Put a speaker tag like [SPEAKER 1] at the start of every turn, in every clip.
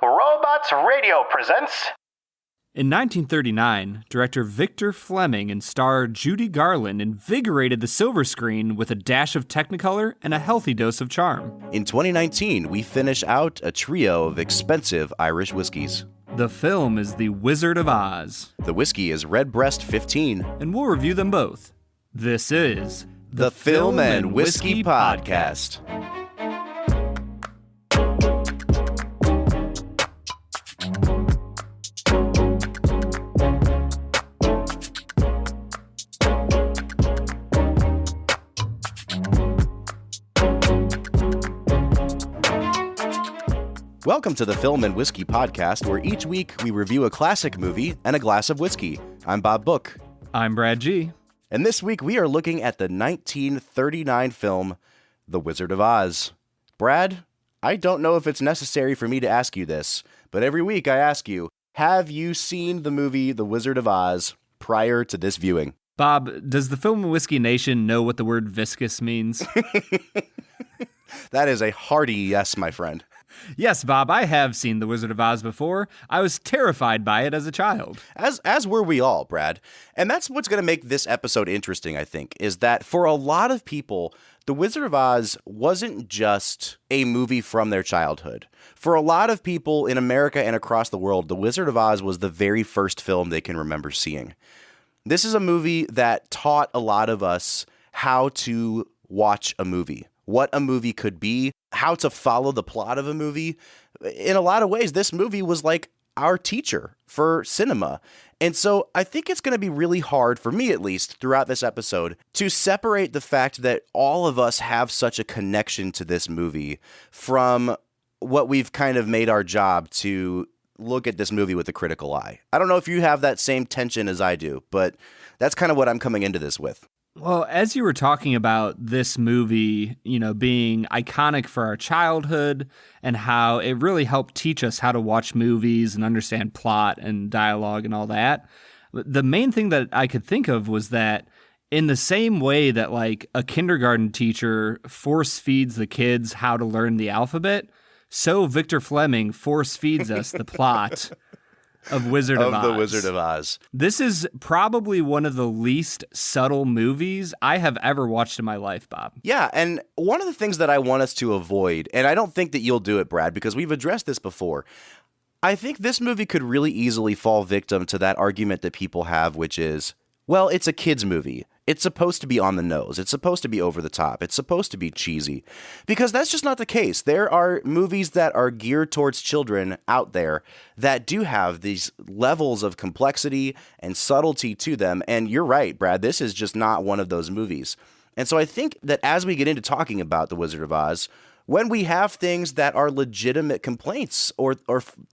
[SPEAKER 1] Robots Radio presents...
[SPEAKER 2] In 1939, director Victor Fleming and star Judy Garland invigorated the silver screen with a dash of Technicolor and a healthy dose of charm.
[SPEAKER 3] In 2019, we finish out a trio of expensive Irish whiskeys.
[SPEAKER 2] The film is The Wizard of Oz.
[SPEAKER 3] The whiskey is Redbreast 15.
[SPEAKER 2] And we'll review them both. This is
[SPEAKER 3] the Film and Whiskey Podcast. Welcome to the Film and Whiskey Podcast, where each week we review a classic movie and a glass of whiskey. I'm Bob Book.
[SPEAKER 2] I'm Brad G.
[SPEAKER 3] And this week we are looking at the 1939 film, The Wizard of Oz. Brad, I don't know if it's necessary for me to ask you this, but every week I ask you, have you seen the movie The Wizard of Oz prior to this viewing?
[SPEAKER 2] Bob, does the Film and Whiskey Nation know what the word viscous means?
[SPEAKER 3] That is a hearty yes, my friend.
[SPEAKER 2] Yes, Bob, I have seen The Wizard of Oz before. I was terrified by it as a child.
[SPEAKER 3] As were we all, Brad. And that's what's going to make this episode interesting, I think, is that for a lot of people, The Wizard of Oz wasn't just a movie from their childhood. For a lot of people in America and across the world, The Wizard of Oz was the very first film they can remember seeing. This is a movie that taught a lot of us how to watch a movie, what a movie could be, how to follow the plot of a movie. In a lot of ways, this movie was like our teacher for cinema. And so I think it's going to be really hard, for me at least, throughout this episode, to separate the fact that all of us have such a connection to this movie from what we've kind of made our job to look at this movie with a critical eye. I don't know if you have that same tension as I do, but that's kind of what I'm coming into this with.
[SPEAKER 2] Well, as you were talking about this movie, being iconic for our childhood and how it really helped teach us how to watch movies and understand plot and dialogue and all that, the main thing that I could think of was that in the same way that like a kindergarten teacher force feeds the kids how to learn the alphabet, so Victor Fleming force feeds us the plot of Wizard of Oz.
[SPEAKER 3] The Wizard of Oz.
[SPEAKER 2] This is probably one of the least subtle movies I have ever watched in my life, Bob.
[SPEAKER 3] Yeah, and one of the things that I want us to avoid, and I don't think that you'll do it, Brad, because we've addressed this before, I think this movie could really easily fall victim to that argument that people have, which is, well, it's a kid's movie. It's supposed to be on the nose. It's supposed to be over the top. It's supposed to be cheesy. Because that's just not the case. There are movies that are geared towards children out there that do have these levels of complexity and subtlety to them. And you're right, Brad, this is just not one of those movies. And so I think that as we get into talking about The Wizard of Oz, when we have things that are legitimate complaints or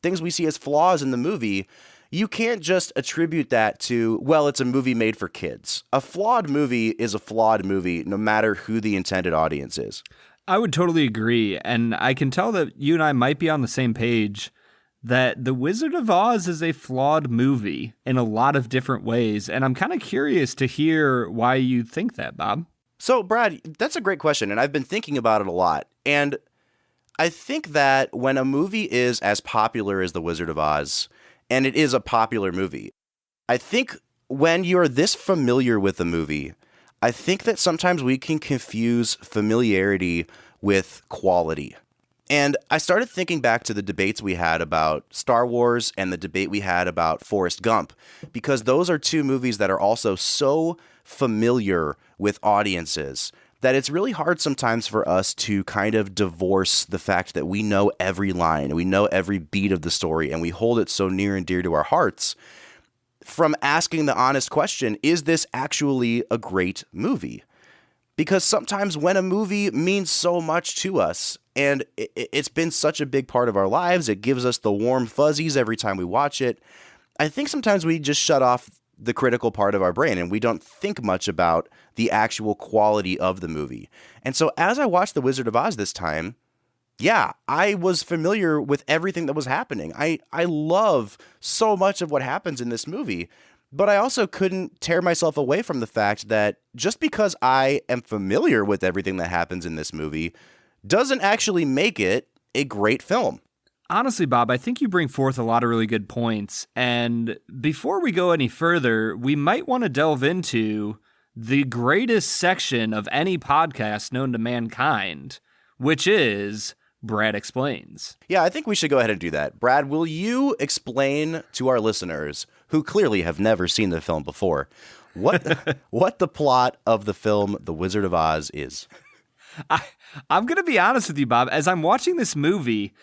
[SPEAKER 3] things we see as flaws in the movie, you can't just attribute that to, well, it's a movie made for kids. A flawed movie is a flawed movie, no matter who the intended audience is.
[SPEAKER 2] I would totally agree, and I can tell that you and I might be on the same page that The Wizard of Oz is a flawed movie in a lot of different ways, and I'm kind of curious to hear why you think that, Bob.
[SPEAKER 3] So, Brad, that's a great question, and I've been thinking about it a lot, and I think that when a movie is as popular as The Wizard of Oz, and it is a popular movie, I think when you're this familiar with a movie, I think that sometimes we can confuse familiarity with quality. And I started thinking back to the debates we had about Star Wars and the debate we had about Forrest Gump, because those are two movies that are also so familiar with audiences that it's really hard sometimes for us to kind of divorce the fact that we know every line, we know every beat of the story, and we hold it so near and dear to our hearts from asking the honest question, is this actually a great movie? Because sometimes when a movie means so much to us, and it's been such a big part of our lives, it gives us the warm fuzzies every time we watch it, I think sometimes we just shut off the critical part of our brain and we don't think much about the actual quality of the movie. And so as I watched The Wizard of Oz this time, yeah, I was familiar with everything that was happening. I love so much of what happens in this movie, but I also couldn't tear myself away from the fact that just because I am familiar with everything that happens in this movie doesn't actually make it a great film.
[SPEAKER 2] Honestly, Bob, I think you bring forth a lot of really good points. And before we go any further, we might want to delve into the greatest section of any podcast known to mankind, which is Brad Explains.
[SPEAKER 3] Yeah, I think we should go ahead and do that. Brad, will you explain to our listeners, who clearly have never seen the film before, what the plot of the film The Wizard of Oz is?
[SPEAKER 2] I'm going to be honest with you, Bob. As I'm watching this movie,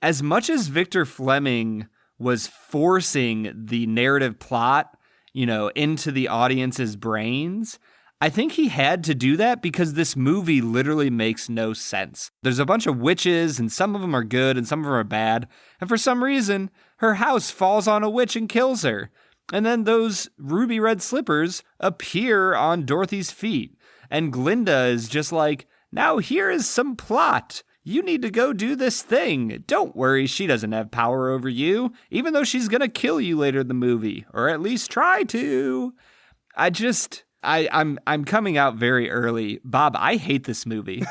[SPEAKER 2] as much as Victor Fleming was forcing the narrative plot, into the audience's brains, I think he had to do that because this movie literally makes no sense. There's a bunch of witches, and some of them are good and some of them are bad. And for some reason, her house falls on a witch and kills her. And then those ruby red slippers appear on Dorothy's feet. And Glinda is just like, now here is some plot. You need to go do this thing. Don't worry, she doesn't have power over you, even though she's going to kill you later in the movie, or at least try to. I'm coming out very early. Bob, I hate this movie.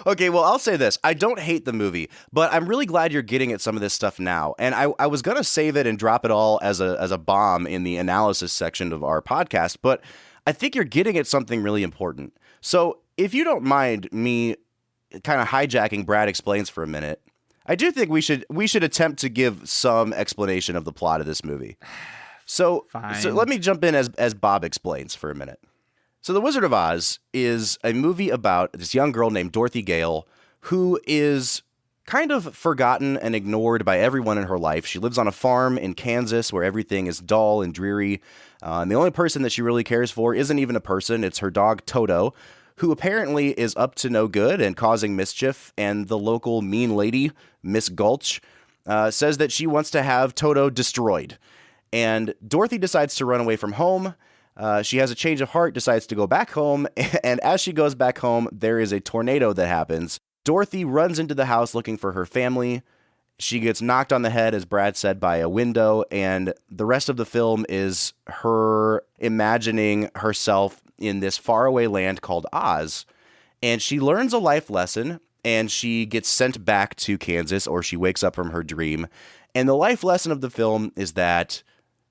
[SPEAKER 3] Okay, well, I'll say this. I don't hate the movie, but I'm really glad you're getting at some of this stuff now. And I was going to save it and drop it all as a bomb in the analysis section of our podcast, but I think you're getting at something really important. So if you don't mind me kind of hijacking Brad Explains for a minute, I do think we should attempt to give some explanation of the plot of this movie. So let me jump in as Bob Explains for a minute. So The Wizard of Oz is a movie about this young girl named Dorothy Gale who is kind of forgotten and ignored by everyone in her life. She lives on a farm in Kansas where everything is dull and dreary. And the only person that she really cares for isn't even a person. It's her dog, Toto, who apparently is up to no good and causing mischief. And the local mean lady, Miss Gulch, says that she wants to have Toto destroyed. And Dorothy decides to run away from home. She has a change of heart, decides to go back home. And as she goes back home, there is a tornado that happens. Dorothy runs into the house looking for her family. She gets knocked on the head, as Brad said, by a window. And the rest of the film is her imagining herself in this faraway land called Oz. And she learns a life lesson, and she gets sent back to Kansas, or she wakes up from her dream. And the life lesson of the film is that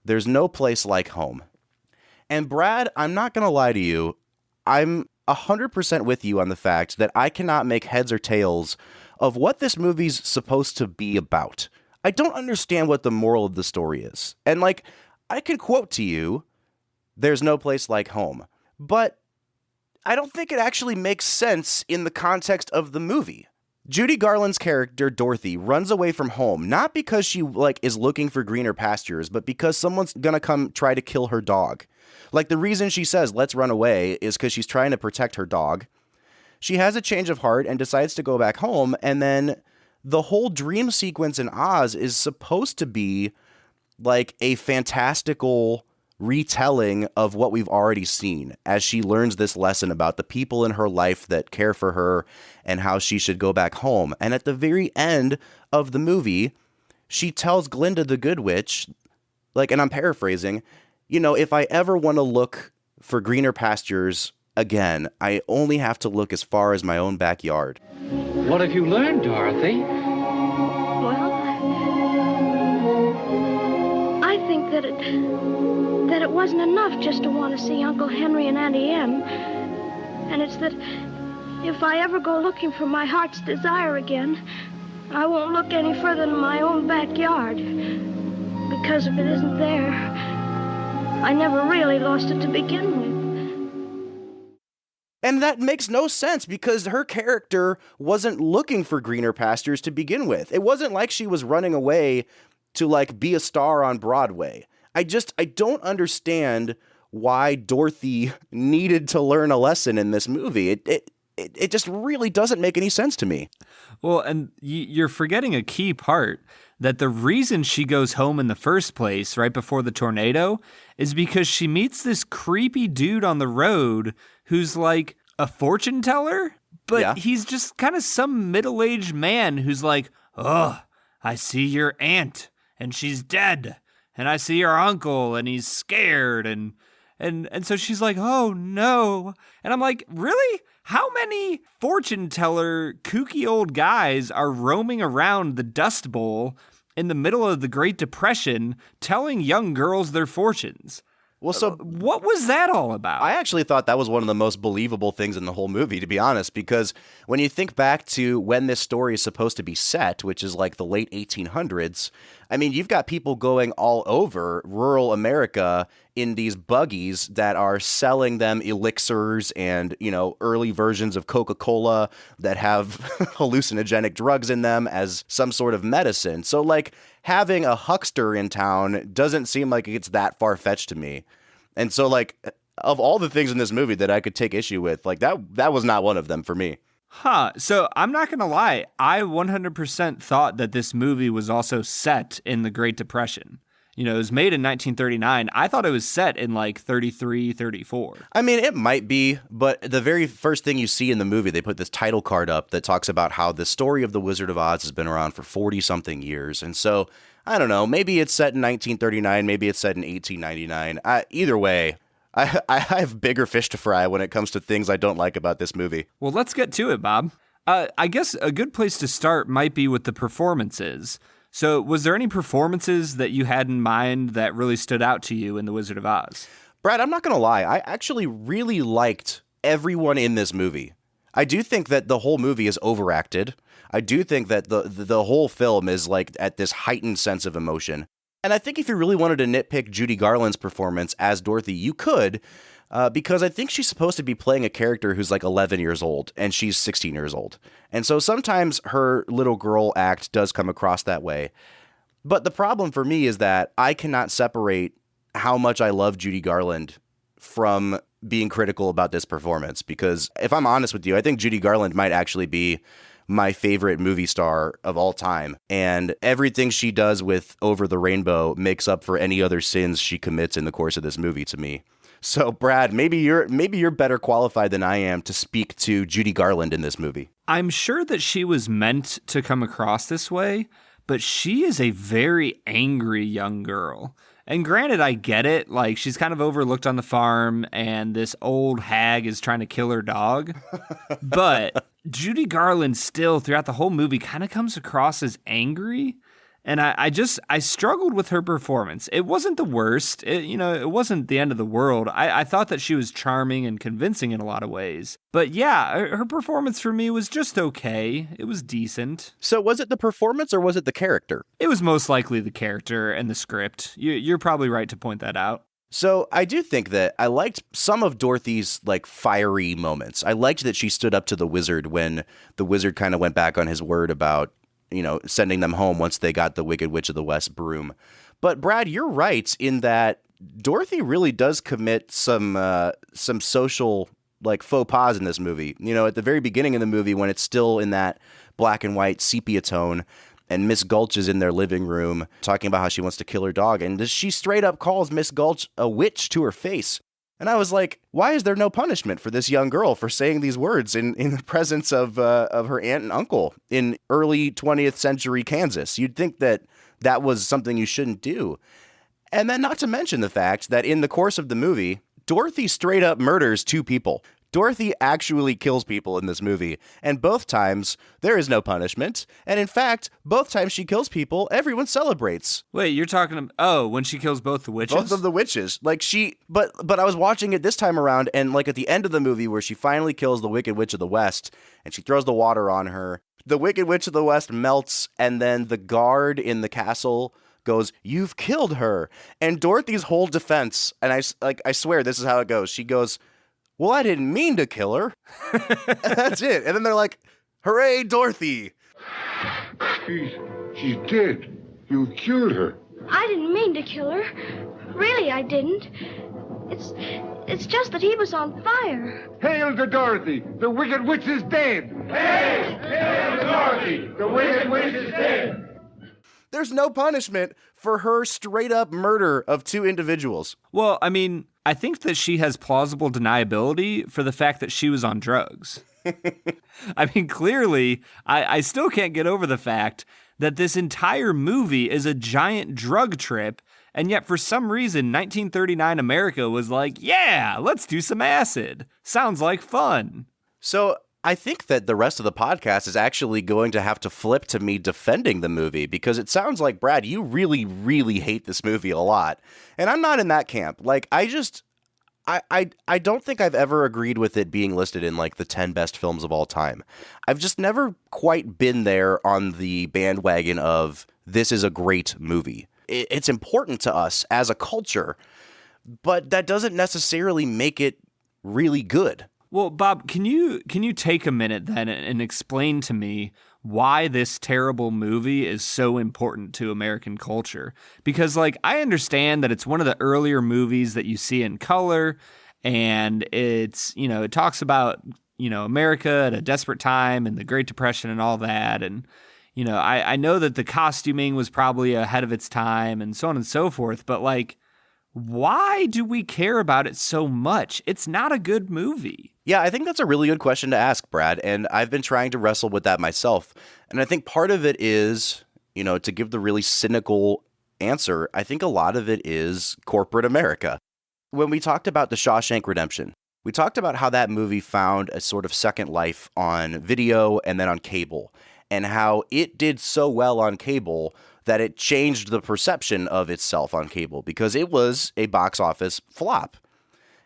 [SPEAKER 3] there's no place like home. And Brad, I'm not going to lie to you. I'm 100% with you on the fact that I cannot make heads or tails of what this movie's supposed to be about. I don't understand what the moral of the story is. And I can quote to you, there's no place like home. But I don't think it actually makes sense in the context of the movie. Judy Garland's character, Dorothy, runs away from home, not because she is looking for greener pastures, but because someone's gonna come try to kill her dog. The reason she says, let's run away, is because she's trying to protect her dog. She has a change of heart and decides to go back home, and then the whole dream sequence in Oz is supposed to be a fantastical retelling of what we've already seen as she learns this lesson about the people in her life that care for her and how she should go back home. And at the very end of the movie, she tells Glinda the Good Witch, and I'm paraphrasing, if I ever want to look for greener pastures again, I only have to look as far as my own backyard.
[SPEAKER 4] What have you learned, Dorothy?
[SPEAKER 5] Well, I think that it wasn't enough just to want to see Uncle Henry and Auntie Em. And it's that if I ever go looking for my heart's desire again, I won't look any further than my own backyard. Because if it isn't there, I never really lost it to begin with.
[SPEAKER 3] And that makes no sense because her character wasn't looking for greener pastures to begin with. It wasn't like she was running away to be a star on Broadway. I don't understand why Dorothy needed to learn a lesson in this movie. It just really doesn't make any sense to me.
[SPEAKER 2] Well, and you're forgetting a key part, that the reason she goes home in the first place, right before the tornado, is because she meets this creepy dude on the road who's like a fortune teller, but he's just kind of some middle-aged man who's like, oh, I see your aunt, and she's dead, and I see your uncle, and he's scared, and so she's like, oh no, and I'm like, really? How many fortune teller, kooky old guys are roaming around the Dust Bowl in the middle of the Great Depression telling young girls their fortunes?
[SPEAKER 3] Well, so
[SPEAKER 2] what was that all about?
[SPEAKER 3] I actually thought that was one of the most believable things in the whole movie, to be honest, because when you think back to when this story is supposed to be set, which is like the late 1800s, I mean, you've got people going all over rural America in these buggies that are selling them elixirs and, early versions of Coca-Cola that have hallucinogenic drugs in them as some sort of medicine. So, like, having a huckster in town doesn't seem like it's that far-fetched to me. And so, like, of all the things in this movie that I could take issue with, like, that was not one of them for me.
[SPEAKER 2] Huh. So I'm not going to lie. I 100% thought that this movie was also set in the Great Depression. It was made in 1939. I thought it was set in like 33, 34.
[SPEAKER 3] I mean, it might be, but the very first thing you see in the movie, they put this title card up that talks about how the story of the Wizard of Oz has been around for 40-something years. And so, I don't know, maybe it's set in 1939, maybe it's set in 1899. Either way, I have bigger fish to fry when it comes to things I don't like about this movie.
[SPEAKER 2] Well, let's get to it, Bob. I guess a good place to start might be with the performances. So was there any performances that you had in mind that really stood out to you in The Wizard of Oz?
[SPEAKER 3] Brad, I'm not going to lie. I actually really liked everyone in this movie. I do think that the whole movie is overacted. I do think that the whole film is like at this heightened sense of emotion. And I think if you really wanted to nitpick Judy Garland's performance as Dorothy, you could, because I think she's supposed to be playing a character who's like 11 years old, and she's 16 years old. And so sometimes her little girl act does come across that way. But the problem for me is that I cannot separate how much I love Judy Garland from being critical about this performance, because if I'm honest with you, I think Judy Garland might actually be my favorite movie star of all time. And everything she does with Over the Rainbow makes up for any other sins she commits in the course of this movie to me. So, Brad, maybe you're better qualified than I am to speak to Judy Garland in this movie.
[SPEAKER 2] I'm sure that she was meant to come across this way, but she is a very angry young girl. And granted, I get it. Like, she's kind of overlooked on the farm, and this old hag is trying to kill her dog. But Judy Garland still, throughout the whole movie, kind of comes across as angry. And I struggled with her performance. It wasn't the worst. It wasn't the end of the world. I thought that she was charming and convincing in a lot of ways. But yeah, her performance for me was just okay. It was decent.
[SPEAKER 3] So was it the performance or was it the character?
[SPEAKER 2] It was most likely the character and the script. You're probably right to point that out.
[SPEAKER 3] So I do think that I liked some of Dorothy's like fiery moments. I liked that she stood up to the wizard when the wizard kind of went back on his word about, sending them home once they got the Wicked Witch of the West broom. But Brad, you're right in that Dorothy really does commit some social like faux pas in this movie. At the very beginning of the movie when it's still in that black and white sepia tone, and Miss Gulch is in their living room talking about how she wants to kill her dog, and she straight up calls Miss Gulch a witch to her face. And I was like, why is there no punishment for this young girl for saying these words in the presence of her aunt and uncle in early 20th century Kansas? You'd think that was something you shouldn't do. And then not to mention the fact that in the course of the movie, Dorothy straight up murders 2 people. Dorothy actually kills people in this movie, and both times there is no punishment. And in fact, both times she kills people, everyone celebrates.
[SPEAKER 2] Wait, you're talking when she kills both the witches?
[SPEAKER 3] Both of the witches. Like but I was watching it this time around, and like at the end of the movie where she finally kills the Wicked Witch of the West, and she throws the water on her, the Wicked Witch of the West melts, and then the guard in the castle goes, "You've killed her." And Dorothy's whole defense, and I swear this is how it goes. She goes, "Well, I didn't mean to kill her." And that's it. And then they're like, "Hooray, Dorothy."
[SPEAKER 6] She's dead. You killed her.
[SPEAKER 5] I didn't mean to kill her. Really, I didn't. It's just that he was on fire.
[SPEAKER 6] Hail to Dorothy! The Wicked Witch is dead! Hail! Hail to Dorothy! The Wicked Witch is dead!
[SPEAKER 3] There's no punishment for her straight up murder of 2 individuals.
[SPEAKER 2] Well, I mean, I think that she has plausible deniability for the fact that she was on drugs. I mean, clearly, I still can't get over the fact that this entire movie is a giant drug trip, and yet for some reason, 1939 America was like, yeah, let's do some acid. Sounds like fun.
[SPEAKER 3] So I think that the rest of the podcast is actually going to have to flip to me defending the movie, because it sounds like, Brad, you really, really hate this movie a lot. And I'm not in that camp. Like, I don't think I've ever agreed with it being listed in like the 10 best films of all time. I've just never quite been there on the bandwagon of this is a great movie. It's important to us as a culture, but that doesn't necessarily make it really good.
[SPEAKER 2] Well, Bob, can you take a minute then and explain to me why this terrible movie is so important to American culture? Because, like, I understand that it's one of the earlier movies that you see in color, and it's, you know, it talks about, you know, America at a desperate time and the Great Depression and all that. And, you know, I know that the costuming was probably ahead of its time and so on and so forth, but, like, why do we care about it so much? It's not a good movie.
[SPEAKER 3] Yeah, I think that's a really good question to ask, Brad, and I've been trying to wrestle with that myself. And I think part of it is, you know, to give the really cynical answer, I think a lot of it is corporate America. When we talked about The Shawshank Redemption, we talked about how that movie found a sort of second life on video and then on cable, and how it did so well on cable that it changed the perception of itself on cable because it was a box office flop.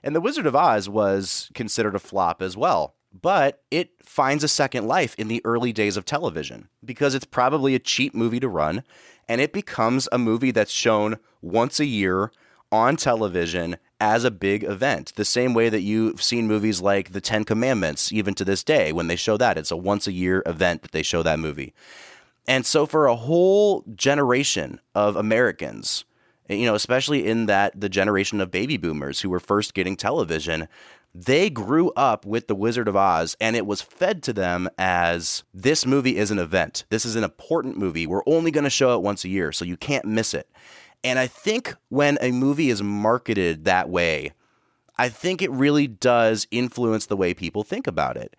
[SPEAKER 3] And The Wizard of Oz was considered a flop as well, but it finds a second life in the early days of television because it's probably a cheap movie to run, and it becomes a movie that's shown once a year on television as a big event, the same way that you've seen movies like The Ten Commandments, even to this day, when they show that. It's a once-a-year event that they show that movie. And so for a whole generation of Americans, you know, especially in that the generation of baby boomers who were first getting television, they grew up with The Wizard of Oz, and it was fed to them as this movie is an event. This is an important movie. We're only going to show it once a year, so you can't miss it. And I think when a movie is marketed that way, I think it really does influence the way people think about it.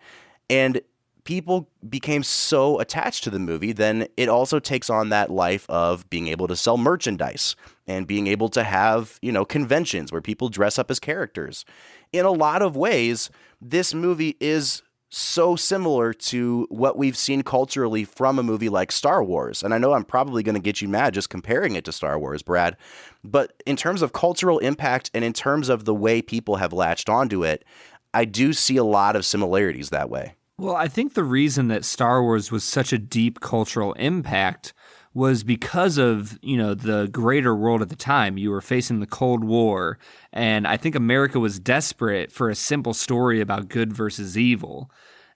[SPEAKER 3] And people became so attached to the movie, then it also takes on that life of being able to sell merchandise and being able to have, you know, conventions where people dress up as characters. In a lot of ways, this movie is so similar to what we've seen culturally from a movie like Star Wars. And I know I'm probably going to get you mad just comparing it to Star Wars, Brad, but in terms of cultural impact and in terms of the way people have latched onto it, I do see a lot of similarities that way.
[SPEAKER 2] Well, I think the reason that Star Wars was such a deep cultural impact was because of, you know, the greater world at the time. You were facing the Cold War, and I think America was desperate for a simple story about good versus evil.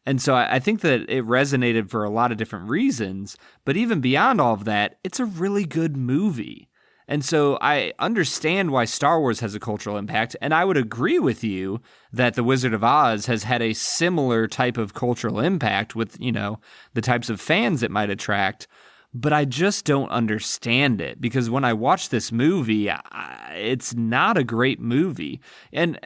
[SPEAKER 2] And so I think that it resonated for a lot of different reasons, but even beyond all of that, it's a really good movie. And so I understand why Star Wars has a cultural impact, and I would agree with you that The Wizard of Oz has had a similar type of cultural impact with, you know, the types of fans it might attract, but I just don't understand it because when I watch this movie, it's not a great movie. And,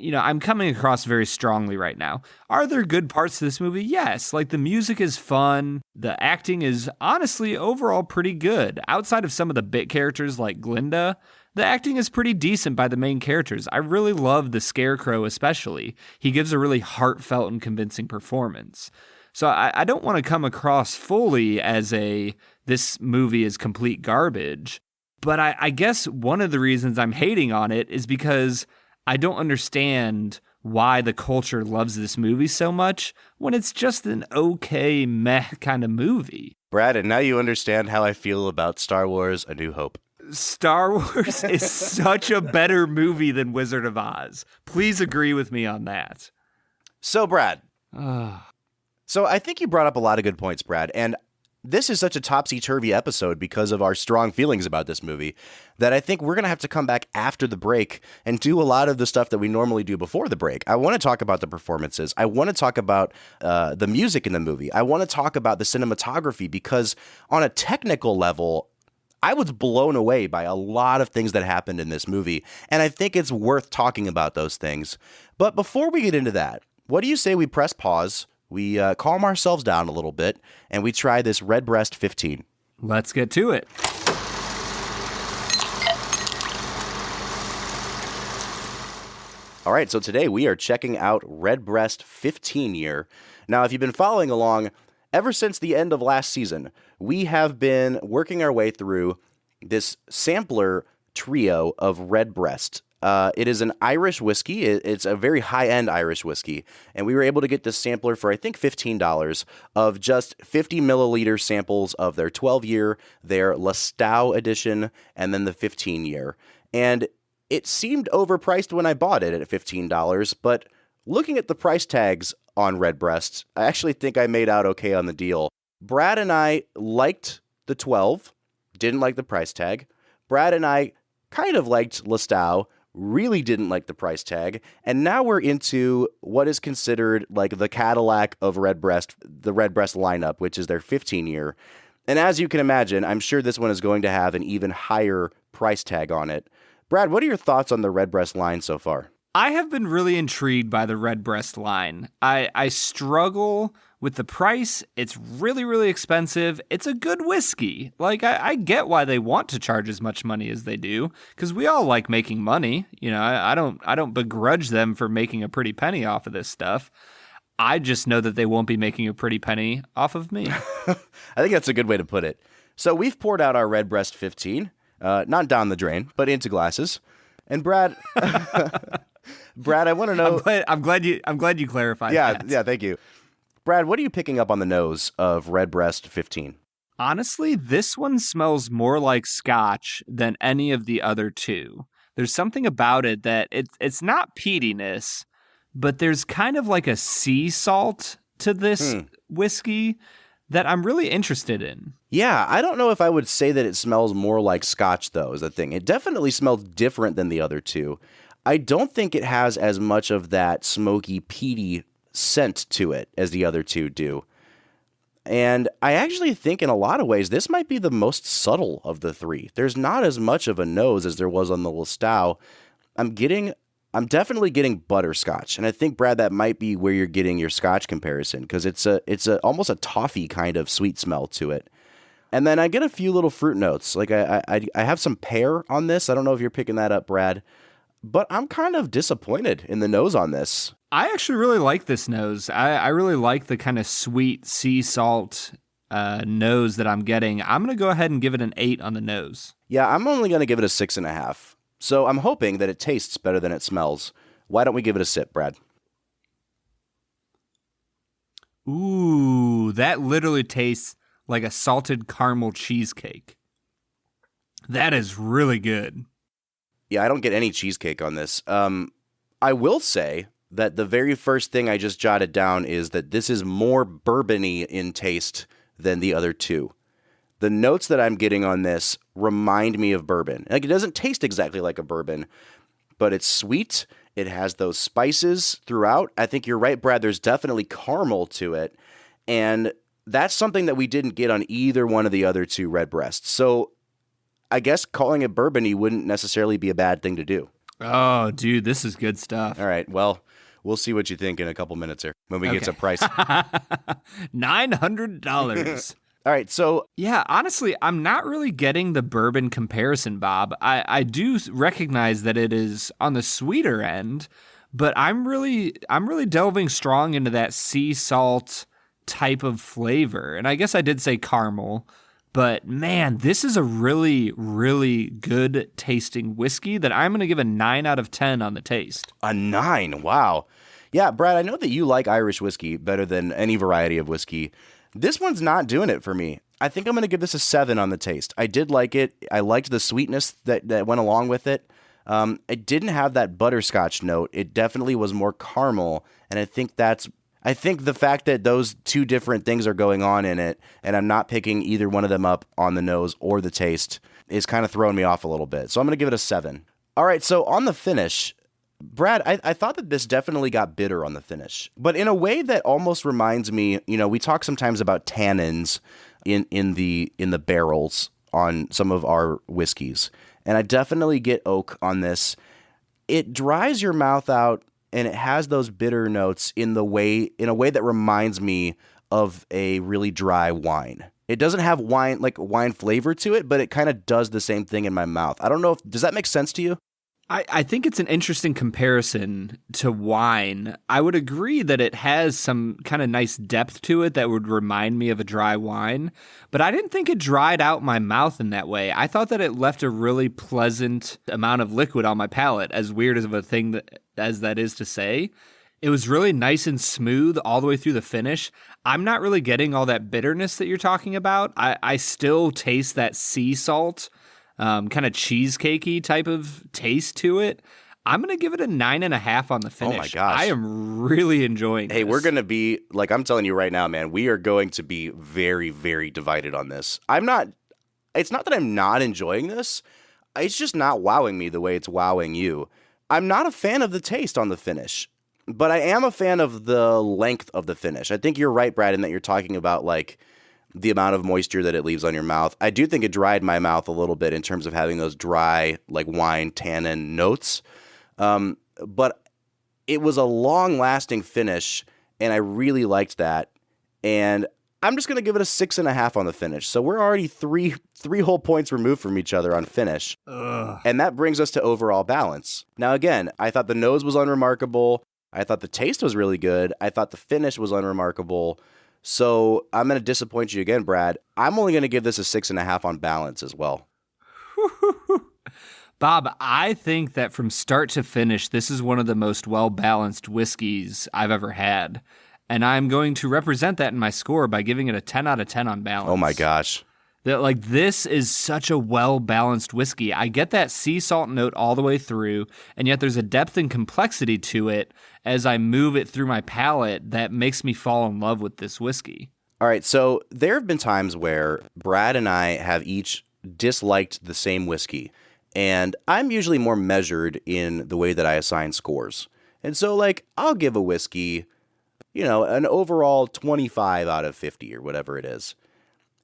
[SPEAKER 2] you know, I'm coming across very strongly right now. Are there good parts to this movie? Yes. Like, the music is fun. The acting is honestly overall pretty good. Outside of some of the bit characters like Glinda, the acting is pretty decent by the main characters. I really love the Scarecrow especially. He gives a really heartfelt and convincing performance. So I don't want to come across fully as this movie is complete garbage, but I guess one of the reasons I'm hating on it is because I don't understand why the culture loves this movie so much when it's just an okay meh kind of movie.
[SPEAKER 3] Brad, and now you understand how I feel about Star Wars: A New Hope.
[SPEAKER 2] Star Wars is such a better movie than Wizard of Oz. Please agree with me on that.
[SPEAKER 3] So, Brad. So I think you brought up a lot of good points, Brad, and this is such a topsy-turvy episode because of our strong feelings about this movie that I think we're going to have to come back after the break and do a lot of the stuff that we normally do before the break. I want to talk about the performances. I want to talk about the music in the movie. I want to talk about the cinematography because on a technical level, I was blown away by a lot of things that happened in this movie, and I think it's worth talking about those things. But before we get into that, what do you say we press pause? We calm ourselves down a little bit, and we try this Redbreast 15.
[SPEAKER 2] Let's get to it.
[SPEAKER 3] All right, so today we are checking out Redbreast 15 year. Now, if you've been following along, ever since the end of last season, we have been working our way through this sampler trio of Redbreast. It is an Irish whiskey. It's a very high-end Irish whiskey, and we were able to get this sampler for, I think, $15 of just 50 milliliter samples of their 12-year, their Lastau edition, and then the 15-year. And it seemed overpriced when I bought it at $15, but looking at the price tags on Redbreast, I actually think I made out okay on the deal. Brad and I liked the 12, didn't like the price tag. Brad and I kind of liked Lastau, really didn't like the price tag, and now we're into what is considered like the Cadillac of Redbreast, the Redbreast lineup, which is their 15-year. And as you can imagine, I'm sure this one is going to have an even higher price tag on it. Brad, what are your thoughts on the Redbreast line so far?
[SPEAKER 2] I have been really intrigued by the Redbreast line. I struggle with the price. It's really, really expensive. It's a good whiskey. Like, I get why they want to charge as much money as they do, because we all like making money. You know, I don't begrudge them for making a pretty penny off of this stuff. I just know that they won't be making a pretty penny off of me.
[SPEAKER 3] I think that's a good way to put it. So we've poured out our Redbreast 15. Not down the drain, but into glasses. And Brad, Brad, I want to know.
[SPEAKER 2] I'm glad you clarified.
[SPEAKER 3] Yeah, thank you, Brad. What are you picking up on the nose of Redbreast 15?
[SPEAKER 2] Honestly, this one smells more like Scotch than any of the other two. There's something about it that it's not peatiness, but there's kind of like a sea salt to this whiskey that I'm really interested in.
[SPEAKER 3] Yeah, I don't know if I would say that it smells more like Scotch, though, is the thing. It definitely smells different than the other two. I don't think it has as much of that smoky, peaty scent to it as the other two do. And I actually think in a lot of ways, this might be the most subtle of the three. There's not as much of a nose as there was on the Lastau. I'm definitely getting butterscotch, and I think, Brad, that might be where you're getting your Scotch comparison, because it's almost a toffee kind of sweet smell to it. And then I get a few little fruit notes. Like I have some pear on this. I don't know if you're picking that up, Brad, but I'm kind of disappointed in the nose on this.
[SPEAKER 2] I actually really like this nose. I really like the kind of sweet sea salt nose that I'm getting. I'm going to go ahead and give it an 8 on the nose.
[SPEAKER 3] Yeah, I'm only going to give it a 6.5. So I'm hoping that it tastes better than it smells. Why don't we give it a sip, Brad?
[SPEAKER 2] Ooh, that literally tastes like a salted caramel cheesecake. That is really good.
[SPEAKER 3] Yeah, I don't get any cheesecake on this. I will say that the very first thing I just jotted down is that this is more bourbon-y in taste than the other two. The notes that I'm getting on this remind me of bourbon. Like, it doesn't taste exactly like a bourbon, but it's sweet. It has those spices throughout. I think you're right, Brad. There's definitely caramel to it. And that's something that we didn't get on either one of the other two Redbreasts. So I guess calling it bourbon-y wouldn't necessarily be a bad thing to do.
[SPEAKER 2] Oh, dude, this is good stuff.
[SPEAKER 3] All right, well, we'll see what you think in a couple minutes here when we get to price.
[SPEAKER 2] $900.
[SPEAKER 3] All right, so...
[SPEAKER 2] Yeah, honestly, I'm not really getting the bourbon comparison, Bob. I do recognize that it is on the sweeter end, but I'm really delving strong into that sea salt type of flavor. And I guess I did say caramel, but man, this is a really, really good tasting whiskey that I'm going to give a 9 out of 10 on the taste.
[SPEAKER 3] A 9, wow. Yeah, Brad, I know that you like Irish whiskey better than any variety of whiskey. This one's not doing it for me. I think I'm going to give this a 7 on the taste. I did like it. I liked the sweetness that went along with it. It didn't have that butterscotch note. It definitely was more caramel, and I think the fact that those two different things are going on in it, and I'm not picking either one of them up on the nose or the taste, is kind of throwing me off a little bit. So I'm going to give it a 7. All right, so on the finish, Brad, I thought that this definitely got bitter on the finish, but in a way that almost reminds me, we talk sometimes about tannins in the barrels on some of our whiskeys, and I definitely get oak on this. It dries your mouth out, and it has those bitter notes in a way that reminds me of a really dry wine. It doesn't have wine flavor to it, but it kind of does the same thing in my mouth. I don't know does that make sense to you?
[SPEAKER 2] I think it's an interesting comparison to wine. I would agree that it has some kind of nice depth to it that would remind me of a dry wine, but I didn't think it dried out my mouth in that way. I thought that it left a really pleasant amount of liquid on my palate, as weird of a thing as that is to say. It was really nice and smooth all the way through the finish. I'm not really getting all that bitterness that you're talking about. I still taste that sea salt, kind of cheesecakey type of taste to it. I'm going to give it a 9.5 on the finish.
[SPEAKER 3] Oh my gosh.
[SPEAKER 2] I am really enjoying
[SPEAKER 3] Hey,
[SPEAKER 2] this.
[SPEAKER 3] we're going to be, like I'm telling you right now, man, we are going to be very, very divided on this. It's not that I'm not enjoying this. It's just not wowing me the way it's wowing you. I'm not a fan of the taste on the finish, but I am a fan of the length of the finish. I think you're right, Brad, in that you're talking about like the amount of moisture that it leaves on your mouth. I do think it dried my mouth a little bit in terms of having those dry, like wine tannin notes. But it was a long-lasting finish, and I really liked that. And I'm just going to give it a 6.5 on the finish. So we're already three whole points removed from each other on finish.
[SPEAKER 2] Ugh.
[SPEAKER 3] And that brings us to overall balance. Now, again, I thought the nose was unremarkable. I thought the taste was really good. I thought the finish was unremarkable. So I'm going to disappoint you again, Brad. I'm only going to give this a 6.5 on balance as well.
[SPEAKER 2] Bob, I think that from start to finish, this is one of the most well-balanced whiskeys I've ever had. And I'm going to represent that in my score by giving it a 10 out of 10 on balance.
[SPEAKER 3] Oh my gosh.
[SPEAKER 2] This is such a well-balanced whiskey. I get that sea salt note all the way through, and yet there's a depth and complexity to it as I move it through my palate that makes me fall in love with this whiskey.
[SPEAKER 3] All right, so there have been times where Brad and I have each disliked the same whiskey, and I'm usually more measured in the way that I assign scores. And so, I'll give a whiskey, an overall 25 out of 50 or whatever it is.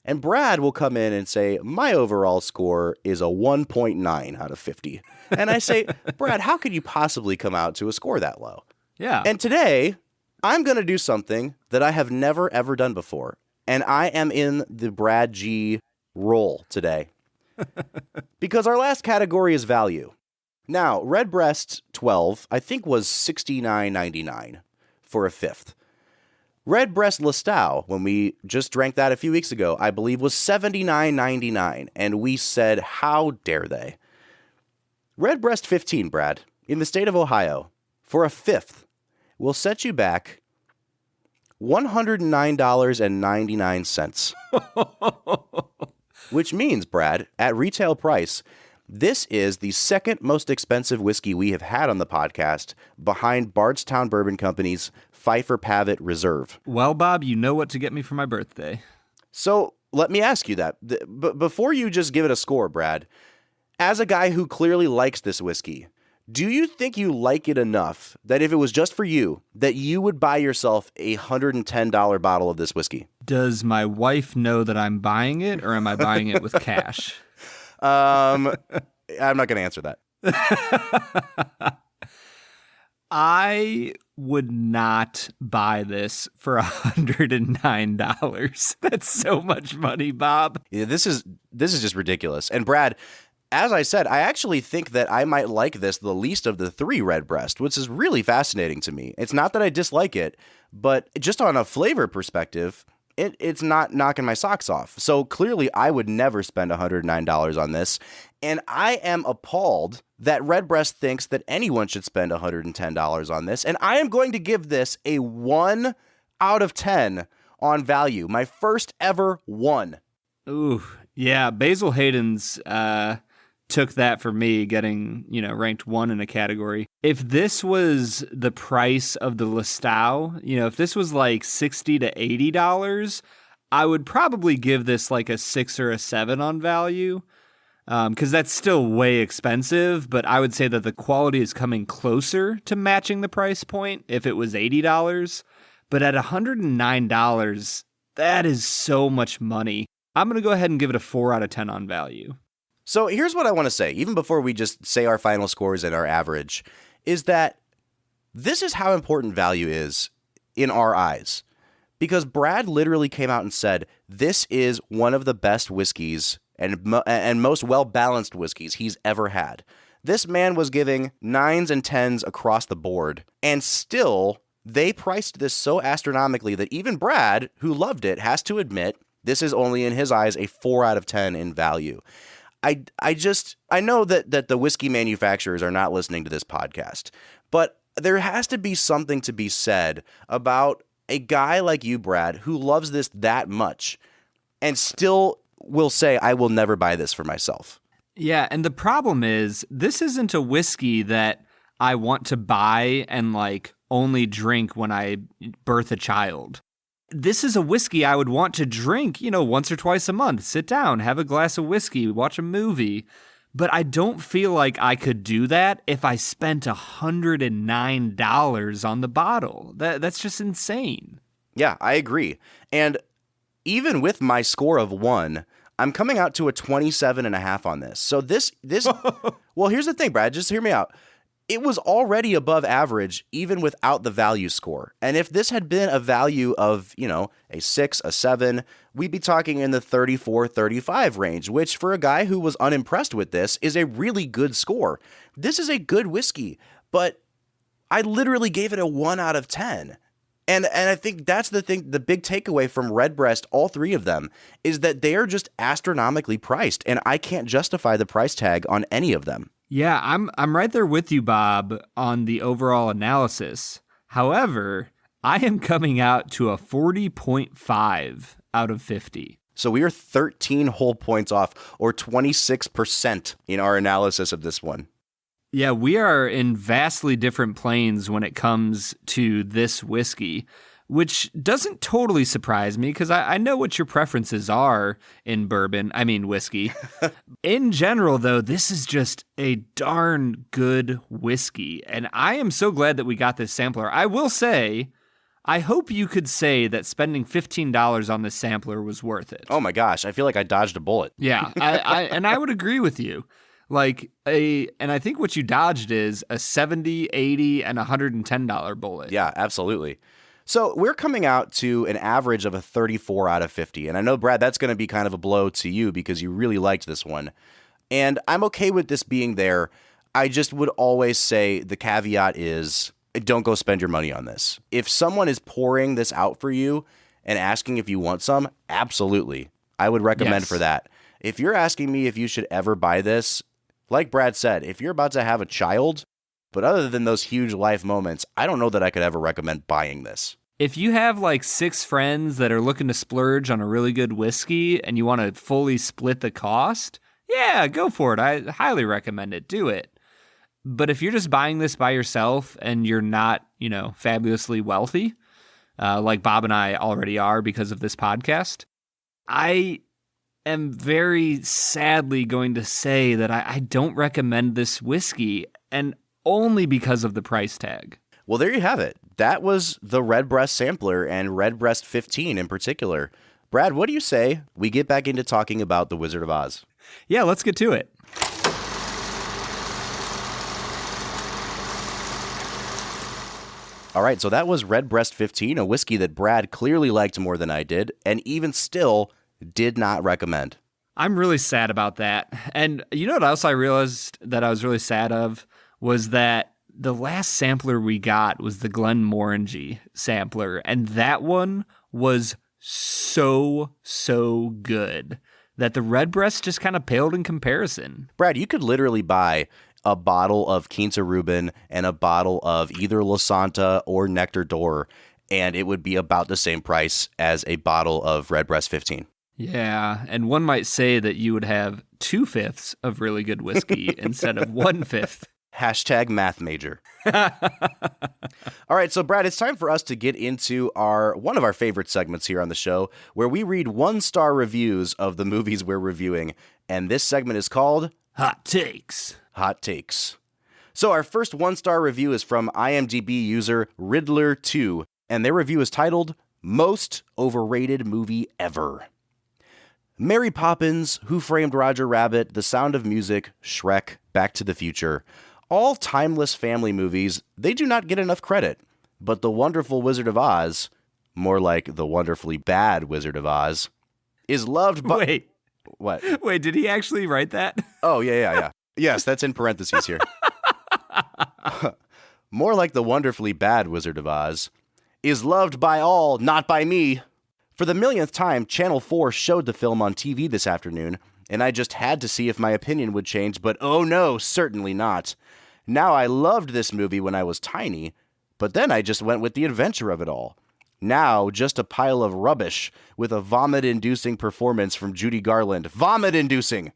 [SPEAKER 3] And Brad will come in and say, my overall score is a 1.9 out of 50. And I say, Brad, how could you possibly come out to a score that low?
[SPEAKER 2] Yeah.
[SPEAKER 3] And today, I'm going to do something that I have never, ever done before. And I am in the Brad G role today. Because our last category is value. Now, Redbreast 12, I think, was $69.99 for a fifth. Redbreast Listau, when we just drank that a few weeks ago, I believe was $79.99, and we said, how dare they? Redbreast 15, Brad, in the state of Ohio, for a fifth, will set you back $109.99. Which means, Brad, at retail price, this is the second most expensive whiskey we have had on the podcast, behind Bardstown Bourbon Company's Pfeiffer Pavitt Reserve.
[SPEAKER 2] Well, Bob, you know what to get me for my birthday.
[SPEAKER 3] So let me ask you that. But before you just give it a score, Brad, as a guy who clearly likes this whiskey, do you think you like it enough that if it was just for you, that you would buy yourself a $110 bottle of this whiskey?
[SPEAKER 2] Does my wife know that I'm buying it, or am I buying it with cash?
[SPEAKER 3] I'm not going to answer that.
[SPEAKER 2] I would not buy this for $109. That's so much money, Bob.
[SPEAKER 3] Yeah, this is just ridiculous. And Brad, as I said, I actually think that I might like this the least of the three Redbreast, which is really fascinating to me. It's not that I dislike it, but just on a flavor perspective, it's not knocking my socks off. So clearly I would never spend $109 on this. And I am appalled that Redbreast thinks that anyone should spend $110 on this. And I am going to give this a 1 out of 10 on value. My first ever 1.
[SPEAKER 2] Ooh, yeah. Basil Hayden's took that for me, getting, ranked 1 in a category. If this was the price of the Listau, if this was like $60 to $80, I would probably give this like a 6 or a 7 on value. Because that's still way expensive, but I would say that the quality is coming closer to matching the price point if it was $80. But at $109, that is so much money. I'm going to go ahead and give it a 4 out of 10 on value.
[SPEAKER 3] So here's what I want to say, even before we just say our final scores and our average, is that this is how important value is in our eyes. Because Brad literally came out and said, this is one of the best whiskeys and most well-balanced whiskeys he's ever had. This man was giving 9s and 10s across the board, and still they priced this so astronomically that even Brad, who loved it, has to admit this is only in his eyes a 4 out of 10 in value. I know that the whiskey manufacturers are not listening to this podcast, but there has to be something to be said about a guy like you, Brad, who loves this that much and still will say, I will never buy this for myself.
[SPEAKER 2] Yeah, and the problem is, this isn't a whiskey that I want to buy and like only drink when I birth a child. This is a whiskey I would want to drink, once or twice a month. Sit down, have a glass of whiskey, watch a movie. But I don't feel like I could do that if I spent $109 on the bottle. That's just insane.
[SPEAKER 3] Yeah, I agree. And even with my score of 1, I'm coming out to a 27.5 on this. So this, well, here's the thing, Brad, just hear me out. It was already above average, even without the value score. And if this had been a value of, a 6, a 7, we'd be talking in the 34, 35 range, which for a guy who was unimpressed with this is a really good score. This is a good whiskey, but I literally gave it a 1 out of 10. And I think that's the thing, the big takeaway from Redbreast, all three of them, is that they are just astronomically priced, and I can't justify the price tag on any of them.
[SPEAKER 2] Yeah, I'm right there with you, Bob, on the overall analysis. However, I am coming out to a 40.5 out of 50.
[SPEAKER 3] So we are 13 whole points off, or 26% in our analysis of this one.
[SPEAKER 2] Yeah, we are in vastly different planes when it comes to this whiskey, which doesn't totally surprise me because I know what your preferences are in whiskey. In general, though, this is just a darn good whiskey, and I am so glad that we got this sampler. I will say, I hope you could say that spending $15 on this sampler was worth it.
[SPEAKER 3] Oh my gosh, I feel like I dodged a bullet.
[SPEAKER 2] Yeah, I would agree with you. And I think what you dodged is a $70, $80, and $110 bullet.
[SPEAKER 3] Yeah, absolutely. So we're coming out to an average of a 34 out of 50. And I know, Brad, that's going to be kind of a blow to you because you really liked this one. And I'm okay with this being there. I just would always say the caveat is don't go spend your money on this. If someone is pouring this out for you and asking if you want some, absolutely. I would recommend for that. If you're asking me if you should ever buy this, like Brad said, if you're about to have a child, but other than those huge life moments, I don't know that I could ever recommend buying this.
[SPEAKER 2] If you have like 6 friends that are looking to splurge on a really good whiskey and you want to fully split the cost, yeah, go for it. I highly recommend it. Do it. But if you're just buying this by yourself and you're not, fabulously wealthy, like Bob and I already are because of this podcast, I am very sadly going to say that I don't recommend this whiskey, and only because of the price tag.
[SPEAKER 3] Well, there you have it. That was the Redbreast sampler and Redbreast 15 in particular. Brad, what do you say we get back into talking about The Wizard of Oz?
[SPEAKER 2] Yeah, let's get to it.
[SPEAKER 3] All right, so that was Redbreast 15, a whiskey that Brad clearly liked more than I did, and even still did not recommend.
[SPEAKER 2] I'm really sad about that. And you know what else I realized that I was really sad of was that the last sampler we got was the Glenmorangie sampler, and that one was so good that the Redbreast just kind of paled in comparison.
[SPEAKER 3] Brad, you could literally buy a bottle of Quinta Rubin and a bottle of either La Santa or Nectar d'Or, and it would be about the same price as a bottle of Redbreast 15.
[SPEAKER 2] Yeah, and one might say that you would have 2/5 of really good whiskey instead of 1/5.
[SPEAKER 3] Hashtag math major. All right, so Brad, it's time for us to get into one of our favorite segments here on the show, where we read 1-star reviews of the movies we're reviewing, and this segment is called
[SPEAKER 2] Hot Takes.
[SPEAKER 3] Hot Takes. So our first 1-star review is from IMDb user Riddler2, and their review is titled Most Overrated Movie Ever. Mary Poppins, Who Framed Roger Rabbit, The Sound of Music, Shrek, Back to the Future. All timeless family movies, they do not get enough credit. But The Wonderful Wizard of Oz, more like The Wonderfully Bad Wizard of Oz, is loved by...
[SPEAKER 2] Wait.
[SPEAKER 3] What?
[SPEAKER 2] Wait, did he actually write that?
[SPEAKER 3] Oh, yeah. Yes, that's in parentheses here. More like the wonderfully bad Wizard of Oz. Is loved by all, not by me. For the millionth time, Channel 4 showed the film on TV this afternoon, and I just had to see if my opinion would change, but oh no, certainly not. Now, I loved this movie when I was tiny, but then I just went with the adventure of it all. Now, just a pile of rubbish with a vomit-inducing performance from Judy Garland. Vomit-inducing!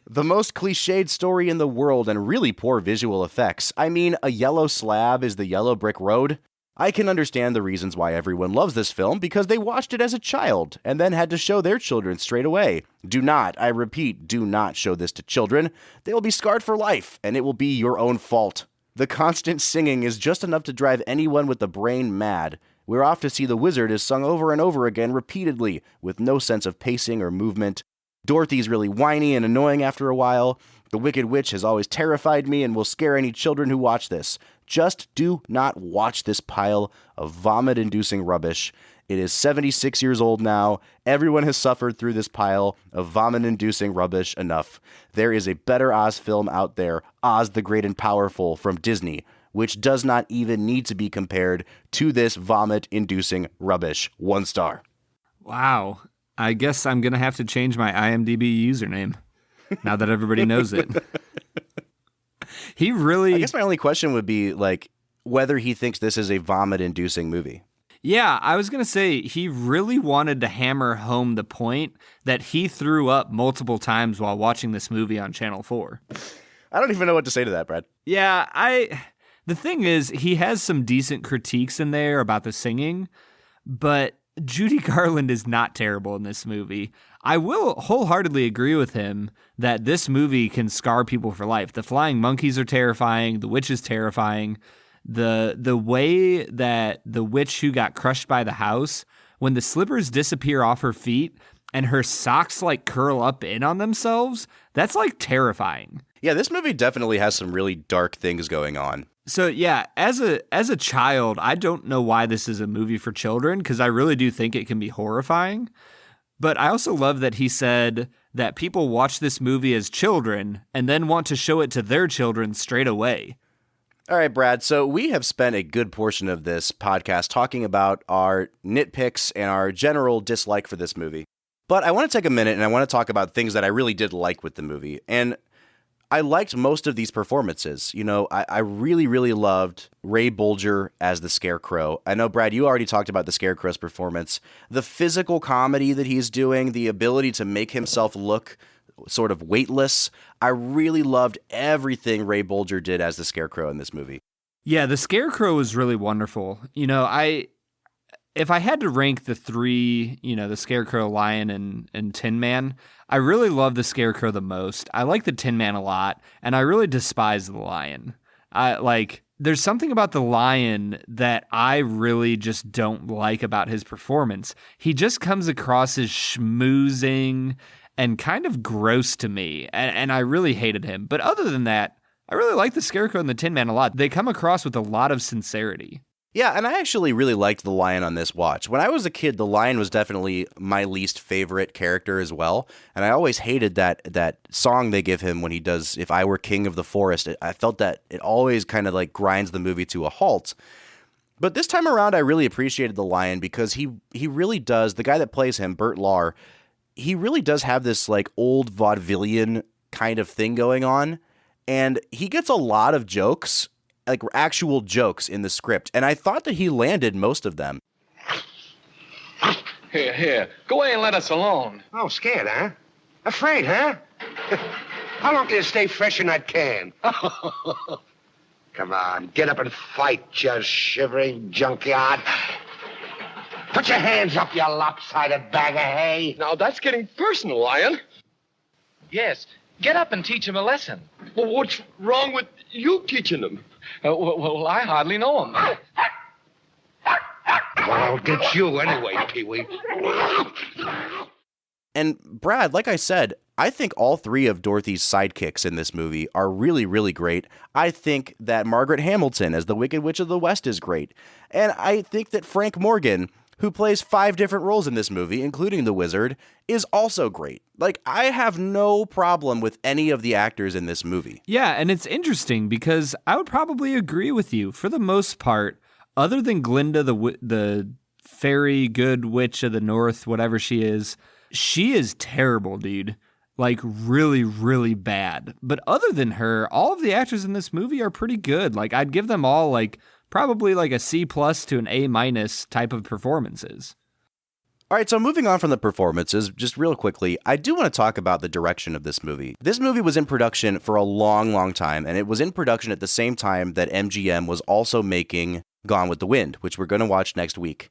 [SPEAKER 3] The most cliched story in the world and really poor visual effects. I mean, a yellow slab is the yellow brick road. I can understand the reasons why everyone loves this film because they watched it as a child and then had to show their children straight away. Do not, I repeat, do not show this to children. They will be scarred for life, and it will be your own fault. The constant singing is just enough to drive anyone with the brain mad. We're off to see the wizard is sung over and over again repeatedly, with no sense of pacing or movement. Dorothy's really whiny and annoying after a while. The Wicked Witch has always terrified me and will scare any children who watch this. Just do not watch this pile of vomit-inducing rubbish. It is 76 years old now. Everyone has suffered through this pile of vomit-inducing rubbish enough. There is a better Oz film out there, Oz the Great and Powerful from Disney, which does not even need to be compared to this vomit-inducing rubbish. 1 star.
[SPEAKER 2] Wow. I guess I'm going to have to change my IMDb username now that everybody knows it. He really...
[SPEAKER 3] I guess my only question would be, like, whether he thinks this is a vomit-inducing movie.
[SPEAKER 2] Yeah, I was going to say, he really wanted to hammer home the point that he threw up multiple times while watching this movie on Channel 4.
[SPEAKER 3] I don't even know what to say to that, Brad.
[SPEAKER 2] Yeah, the thing is, he has some decent critiques in there about the singing, but Judy Garland is not terrible in this movie. I will wholeheartedly agree with him that this movie can scar people for life. The flying monkeys are terrifying. The witch is terrifying. The way that the witch who got crushed by the house, when the slippers disappear off her feet and her socks like curl up in on themselves, that's like terrifying.
[SPEAKER 3] Yeah, this movie definitely has some really dark things going on.
[SPEAKER 2] So yeah, as a child, I don't know why this is a movie for children, because I really do think it can be horrifying. But I also love that he said that people watch this movie as children and then want to show it to their children straight away.
[SPEAKER 3] All right, Brad, so we have spent a good portion of this podcast talking about our nitpicks and our general dislike for this movie. But I want to take a minute and I want to talk about things that I really did like with the movie. And I liked most of these performances. You know, I really, really loved Ray Bolger as the Scarecrow. I know, Brad, you already talked about the Scarecrow's performance. The physical comedy that he's doing, the ability to make himself look sort of weightless. I really loved everything Ray Bolger did as the Scarecrow in this movie.
[SPEAKER 2] Yeah, the Scarecrow was really wonderful. You know, if I had to rank the three, you know, the Scarecrow, Lion, and Tin Man, I really love the Scarecrow the most. I like the Tin Man a lot, and I really despise the Lion. There's something about the Lion that I really just don't like about his performance. He just comes across as schmoozing and kind of gross to me, and I really hated him. But other than that, I really like the Scarecrow and the Tin Man a lot. They come across with a lot of sincerity.
[SPEAKER 3] Yeah, and I actually really liked the Lion on this watch. When I was a kid, the Lion was definitely my least favorite character as well, and I always hated that song they give him when he does If I Were King of the Forest. I felt that it always kind of like grinds the movie to a halt. But this time around, I really appreciated the Lion because he really does, the guy that plays him, Burt Lahr, he really does have this like old vaudevillian kind of thing going on, and he gets a lot of jokes, like actual jokes in the script, and I thought that he landed most of them.
[SPEAKER 4] Here, go away and let us alone.
[SPEAKER 6] Oh, scared, huh? Afraid, huh? How long can you stay fresh in that can? Come on, get up and fight, you shivering junkyard. Put your hands up, you lopsided bag of hay.
[SPEAKER 4] Now, that's getting personal, Lion.
[SPEAKER 7] Yes, get up and teach him a lesson.
[SPEAKER 4] Well, what's wrong with you teaching them?
[SPEAKER 7] Well, I hardly know him.
[SPEAKER 6] Well, I'll get you anyway, Pee-wee.
[SPEAKER 3] And Brad, like I said, I think all three of Dorothy's sidekicks in this movie are really, really great. I think that Margaret Hamilton as the Wicked Witch of the West is great. And I think that Frank Morgan, who plays 5 different roles in this movie, including the wizard, is also great. Like, I have no problem with any of the actors in this movie.
[SPEAKER 2] Yeah, and it's interesting because I would probably agree with you. For the most part, other than Glinda, the fairy good witch of the north, whatever she is terrible, dude. Like, really, really bad. But other than her, all of the actors in this movie are pretty good. Like, I'd give them all, like, probably like a C+ to an A- type of performances.
[SPEAKER 3] All right, so moving on from the performances, just real quickly, I do want to talk about the direction of this movie. This movie was in production for a long, long time, and it was in production at the same time that MGM was also making Gone with the Wind, which we're going to watch next week.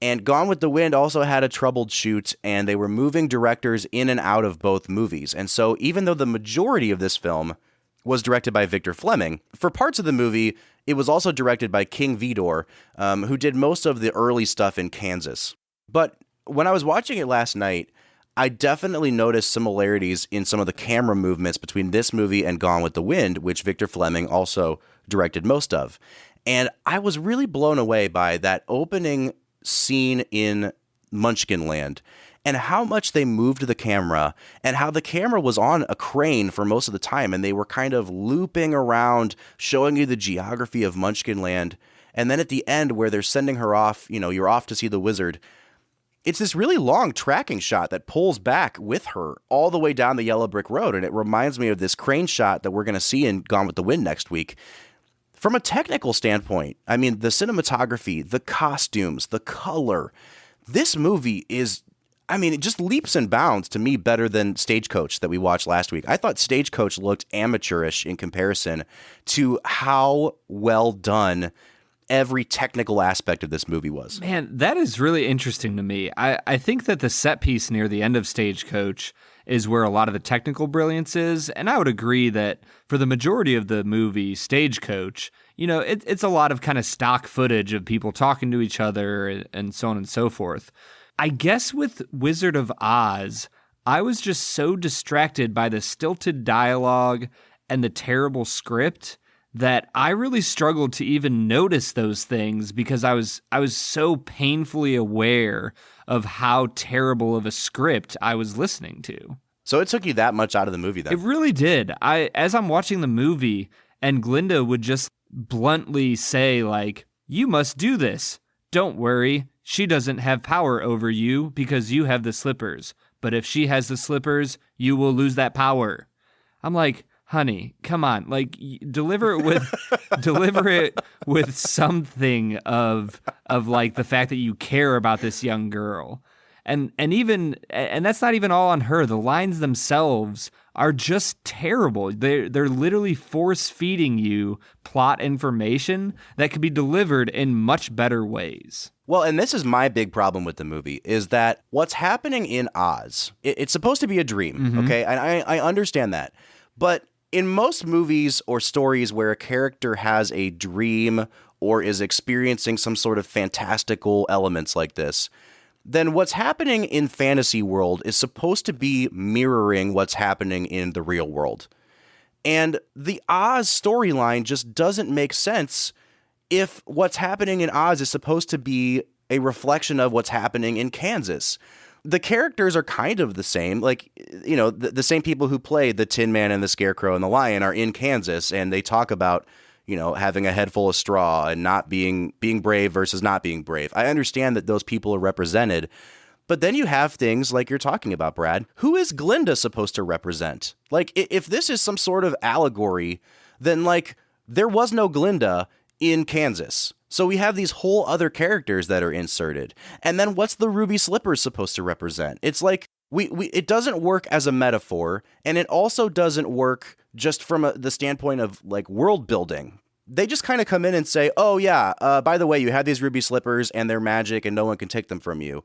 [SPEAKER 3] And Gone with the Wind also had a troubled shoot, and they were moving directors in and out of both movies. And so even though the majority of this film was directed by Victor Fleming, for parts of the movie, it was also directed by King Vidor, who did most of the early stuff in Kansas. But when I was watching it last night, I definitely noticed similarities in some of the camera movements between this movie and Gone with the Wind, which Victor Fleming also directed most of. And I was really blown away by that opening scene in Munchkinland and how much they moved the camera and how the camera was on a crane for most of the time, and they were kind of looping around, showing you the geography of Munchkinland. And then at the end where they're sending her off, you're off to see the wizard, it's this really long tracking shot that pulls back with her all the way down the yellow brick road. And it reminds me of this crane shot that we're going to see in Gone with the Wind next week. From a technical standpoint, I mean, the cinematography, the costumes, the color, this movie is, it just leaps and bounds to me better than Stagecoach that we watched last week. I thought Stagecoach looked amateurish in comparison to how well done every technical aspect of this movie was.
[SPEAKER 2] Man, that is really interesting to me. I think that the set piece near the end of Stagecoach is where a lot of the technical brilliance is, and I would agree that for the majority of the movie, Stagecoach, it's a lot of kind of stock footage of people talking to each other and so on and so forth. I guess with Wizard of Oz, I was just so distracted by the stilted dialogue and the terrible script that I really struggled to even notice those things because I was so painfully aware of how terrible of a script I was listening to.
[SPEAKER 3] So it took you that much out of the movie then?
[SPEAKER 2] It really did. As I'm watching the movie and Glinda would just bluntly say, like, "You must do this. Don't worry. She doesn't have power over you because you have the slippers. But if she has the slippers, you will lose that power." I'm like, honey, come on, like deliver it with something of like the fact that you care about this young girl. And that's not even all on her. The lines themselves are just terrible. They're literally force feeding you plot information that could be delivered in much better ways.
[SPEAKER 3] Well, and this is my big problem with the movie, is that what's happening in Oz, it's supposed to be a dream, okay? And I understand that. But in most movies or stories where a character has a dream or is experiencing some sort of fantastical elements like this, then what's happening in fantasy world is supposed to be mirroring what's happening in the real world. And the Oz storyline just doesn't make sense if what's happening in Oz is supposed to be a reflection of what's happening in Kansas. The characters are kind of the same. Like, the same people who play the Tin Man and the Scarecrow and the Lion are in Kansas, and they talk about, having a head full of straw and not being brave versus not being brave. I understand that those people are represented, but then you have things like you're talking about, Brad. Who is Glinda supposed to represent? Like, if this is some sort of allegory, then, like, there was no Glinda in Kansas. So we have these whole other characters that are inserted. And then what's the ruby slippers supposed to represent? It's like, it doesn't work as a metaphor, and it also doesn't work just from the standpoint of like world building. They just kind of come in and say, "Oh yeah, by the way, you have these ruby slippers and they're magic and no one can take them from you."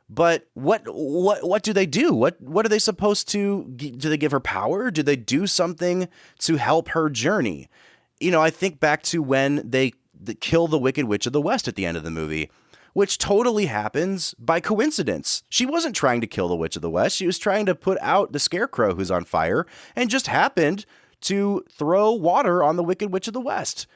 [SPEAKER 3] But what do they do? What are they supposed to do? They give her power? Do they do something to help her journey? I think back to when they kill the Wicked Witch of the West at the end of the movie, which totally happens by coincidence. She wasn't trying to kill the Witch of the West. She was trying to put out the Scarecrow who's on fire and just happened to throw water on the Wicked Witch of the West.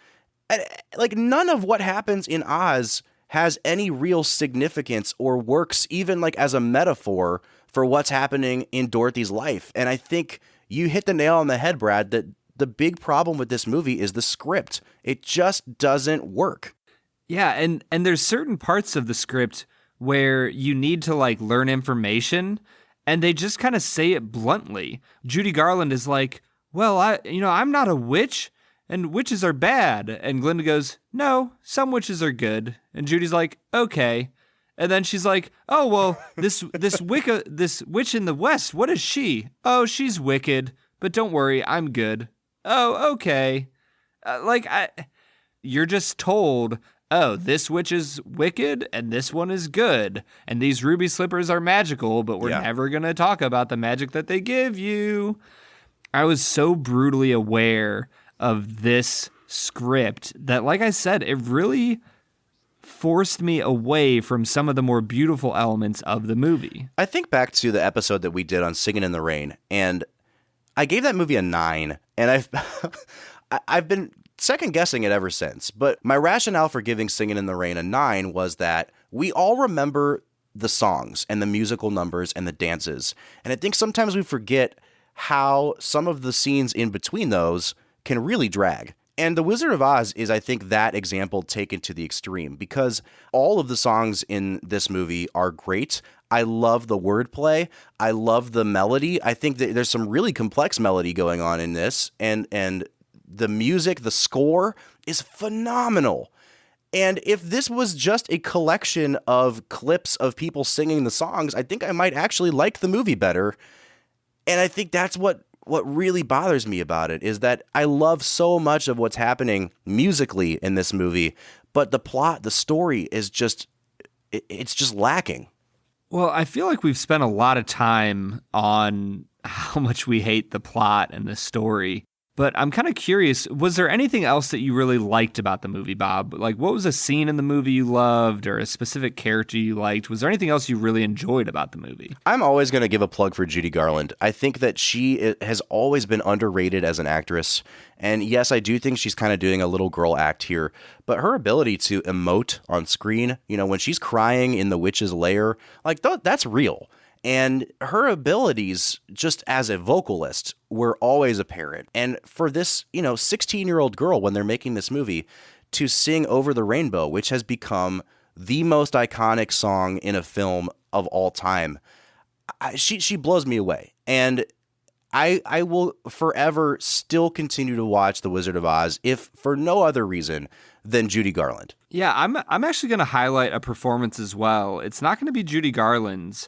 [SPEAKER 3] And, like, none of what happens in Oz has any real significance or works even like as a metaphor for what's happening in Dorothy's life. And I think you hit the nail on the head, Brad, that the big problem with this movie is the script. It just doesn't work.
[SPEAKER 2] Yeah, and there's certain parts of the script where you need to like learn information, and they just kind of say it bluntly. Judy Garland is like, "Well, I'm not a witch, and witches are bad." And Glinda goes, "No, some witches are good." And Judy's like, "Okay." And then she's like, "Oh, well, this witch in the West, what is she? Oh, she's wicked, but don't worry, I'm good." Oh, okay. You're just told, oh, this witch is wicked and this one is good. And these ruby slippers are magical, but we're never going to talk about the magic that they give you. I was so brutally aware of this script that, like I said, it really forced me away from some of the more beautiful elements of the movie.
[SPEAKER 3] I think back to the episode that we did on Singing in the Rain, and I gave that movie a 9, and I've been second guessing it ever since. But my rationale for giving Singing in the Rain a 9 was that we all remember the songs and the musical numbers and the dances. And I think sometimes we forget how some of the scenes in between those can really drag. And The Wizard of Oz is, I think, that example taken to the extreme, because all of the songs in this movie are great. I love the wordplay. I love the melody. I think that there's some really complex melody going on in this, and the music, the score is phenomenal. And if this was just a collection of clips of people singing the songs, I think I might actually like the movie better. And I think that's what really bothers me about it, is that I love so much of what's happening musically in this movie, but the plot, the story is just, it's just lacking.
[SPEAKER 2] Well, I feel like we've spent a lot of time on how much we hate the plot and the story, but I'm kind of curious, was there anything else that you really liked about the movie, Bob? Like, what was a scene in the movie you loved, or a specific character you liked? Was there anything else you really enjoyed about the movie?
[SPEAKER 3] I'm always going to give a plug for Judy Garland. I think that she has always been underrated as an actress. And yes, I do think she's kind of doing a little girl act here, but her ability to emote on screen, when she's crying in the witch's lair, like that's real. And her abilities just as a vocalist were always apparent. And for this, 16-year-old girl, when they're making this movie, to sing Over the Rainbow, which has become the most iconic song in a film of all time, she blows me away. And I will forever still continue to watch The Wizard of Oz, if for no other reason than Judy Garland.
[SPEAKER 2] Yeah, I'm actually going to highlight a performance as well. It's not going to be Judy Garland's.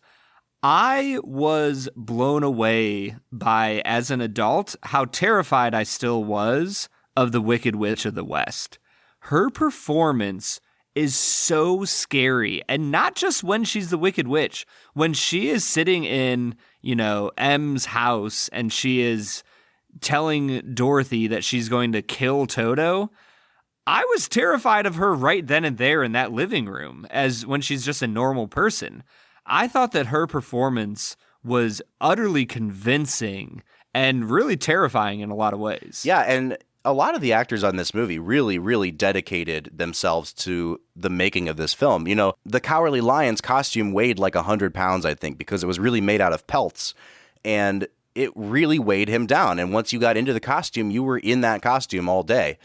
[SPEAKER 2] I was blown away by, as an adult, how terrified I still was of the Wicked Witch of the West. Her performance is so scary, and not just when she's the Wicked Witch. When she is sitting in, M's house and she is telling Dorothy that she's going to kill Toto, I was terrified of her right then and there in that living room, as when she's just a normal person. I thought that her performance was utterly convincing and really terrifying in a lot of ways.
[SPEAKER 3] Yeah, and a lot of the actors on this movie really, really dedicated themselves to the making of this film. The Cowardly Lion's costume weighed like 100 pounds, I think, because it was really made out of pelts. And it really weighed him down. And once you got into the costume, you were in that costume all day.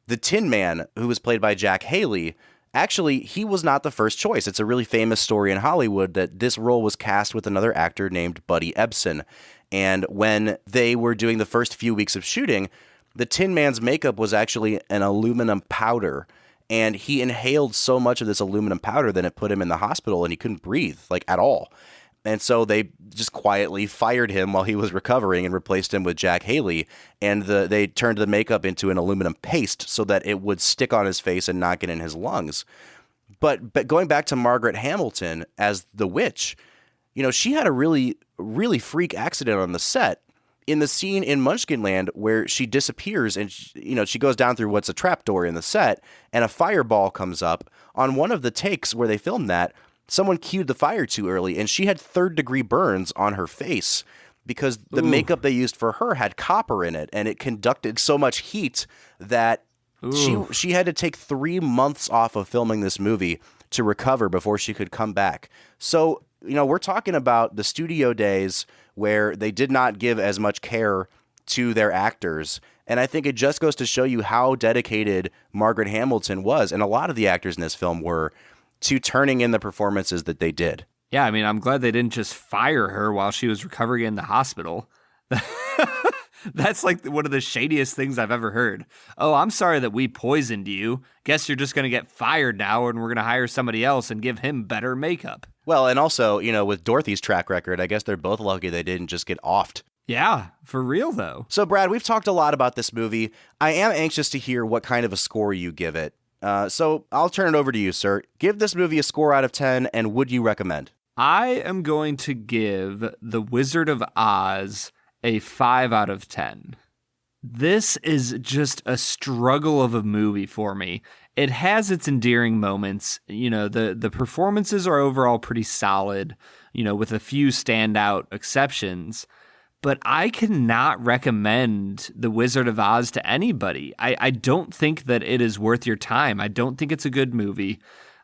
[SPEAKER 3] The Tin Man, who was played by Jack Haley, actually, he was not the first choice. It's a really famous story in Hollywood that this role was cast with another actor named Buddy Ebsen. And when they were doing the first few weeks of shooting, the Tin Man's makeup was actually an aluminum powder. And he inhaled so much of this aluminum powder that it put him in the hospital and he couldn't breathe, at all. And so they just quietly fired him while he was recovering and replaced him with Jack Haley. And they turned the makeup into an aluminum paste so that it would stick on his face and not get in his lungs. But going back to Margaret Hamilton as the witch, she had a really, really freak accident on the set. In the scene in Munchkinland where she disappears and, she goes down through what's a trapdoor in the set, and a fireball comes up. On one of the takes where they filmed that, someone cued the fire too early, and she had third-degree burns on her face because the makeup they used for her had copper in it, and it conducted so much heat that She had to take 3 months off of filming this movie to recover before she could come back. So, we're talking about the studio days where they did not give as much care to their actors. And I think it just goes to show you how dedicated Margaret Hamilton was, and a lot of the actors in this film were, to turning in the performances that they did.
[SPEAKER 2] Yeah, I mean, I'm glad they didn't just fire her while she was recovering in the hospital. That's like one of the shadiest things I've ever heard. Oh, I'm sorry that we poisoned you. Guess you're just going to get fired now, and we're going to hire somebody else and give him better makeup.
[SPEAKER 3] Well, and also, with Dorothy's track record, I guess they're both lucky they didn't just get offed.
[SPEAKER 2] Yeah, for real, though.
[SPEAKER 3] So, Brad, we've talked a lot about this movie. I am anxious to hear what kind of a score you give it. So I'll turn it over to you, sir. Give this movie a score out of 10, and would you recommend?
[SPEAKER 2] I am going to give The Wizard of Oz a 5 out of 10. This is just a struggle of a movie for me. It has its endearing moments. The performances are overall pretty solid, with a few standout exceptions. But I cannot recommend The Wizard of Oz to anybody. I don't think that it is worth your time. I don't think it's a good movie.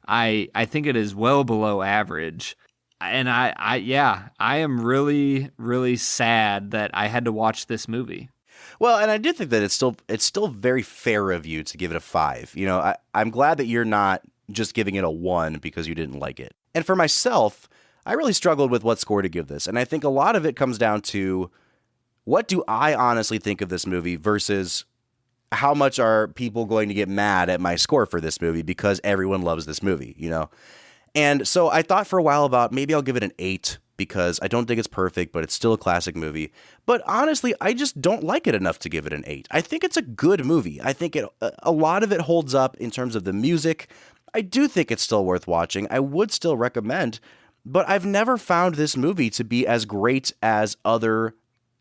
[SPEAKER 2] I think it is well below average. And I am really, really sad that I had to watch this movie.
[SPEAKER 3] Well, and I do think that it's still very fair of you to give it a 5. I'm glad that you're not just giving it a 1 because you didn't like it. And for myself, I really struggled with what score to give this. And I think a lot of it comes down to, what do I honestly think of this movie versus how much are people going to get mad at my score for this movie because everyone loves this movie, And so I thought for a while about maybe I'll give it an 8 because I don't think it's perfect, but it's still a classic movie. But honestly, I just don't like it enough to give it an 8. I think it's a good movie. I think a lot of it holds up in terms of the music. I do think it's still worth watching. I would still recommend, but I've never found this movie to be as great as other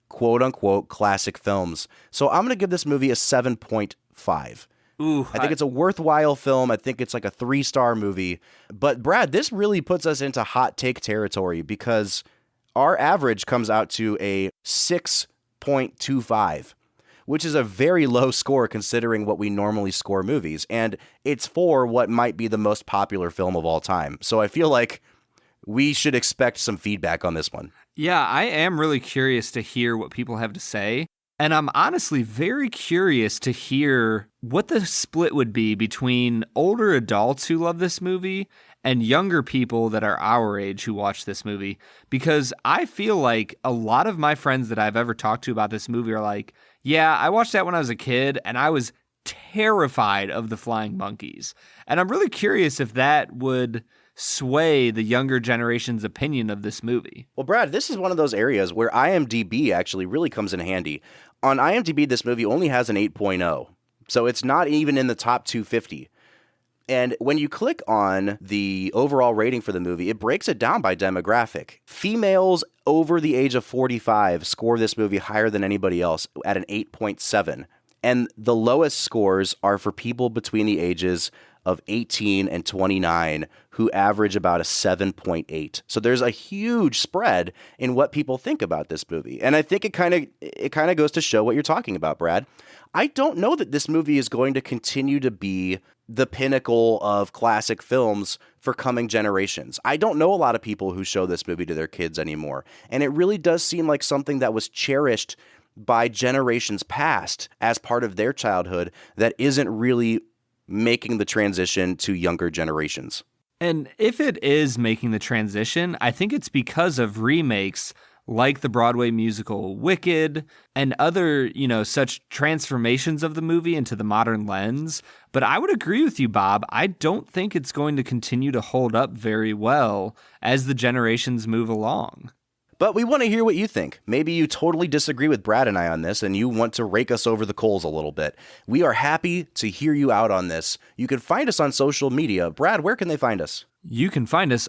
[SPEAKER 3] quote-unquote classic films. So I'm going to give this movie a 7.5.
[SPEAKER 2] Ooh,
[SPEAKER 3] I think it's a worthwhile film. I think it's like a 3-star movie. But Brad, this really puts us into hot take territory because our average comes out to a 6.25, which is a very low score considering what we normally score movies. And it's for what might be the most popular film of all time. So I feel like we should expect some feedback on this one.
[SPEAKER 2] Yeah, I am really curious to hear what people have to say. And I'm honestly very curious to hear what the split would be between older adults who love this movie and younger people that are our age who watch this movie. Because I feel like a lot of my friends that I've ever talked to about this movie are like, yeah, I watched that when I was a kid and I was terrified of the flying monkeys. And I'm really curious if that would sway the younger generation's opinion of this movie.
[SPEAKER 3] Well, Brad, this is one of those areas where IMDb actually really comes in handy. On IMDb, this movie only has an 8.0, so it's not even in the top 250. And when you click on the overall rating for the movie, it breaks it down by demographic. Females over the age of 45 score this movie higher than anybody else at an 8.7. And the lowest scores are for people between the ages of 18 and 29 who average about a 7.8. So there's a huge spread in what people think about this movie. And I think it kind of goes to show what you're talking about, Brad. I don't know that this movie is going to continue to be the pinnacle of classic films for coming generations. I don't know a lot of people who show this movie to their kids anymore. And it really does seem like something that was cherished by generations past as part of their childhood that isn't really making the transition to younger generations.
[SPEAKER 2] And if it is making the transition, I think it's because of remakes like the Broadway musical Wicked and other, such transformations of the movie into the modern lens. But I would agree with you, Bob. I don't think it's going to continue to hold up very well as the generations move along.
[SPEAKER 3] But we want to hear what you think. Maybe you totally disagree with Brad and I on this and you want to rake us over the coals a little bit. We are happy to hear you out on this. You can find us on social media. Brad, where can they find us?
[SPEAKER 2] You can find us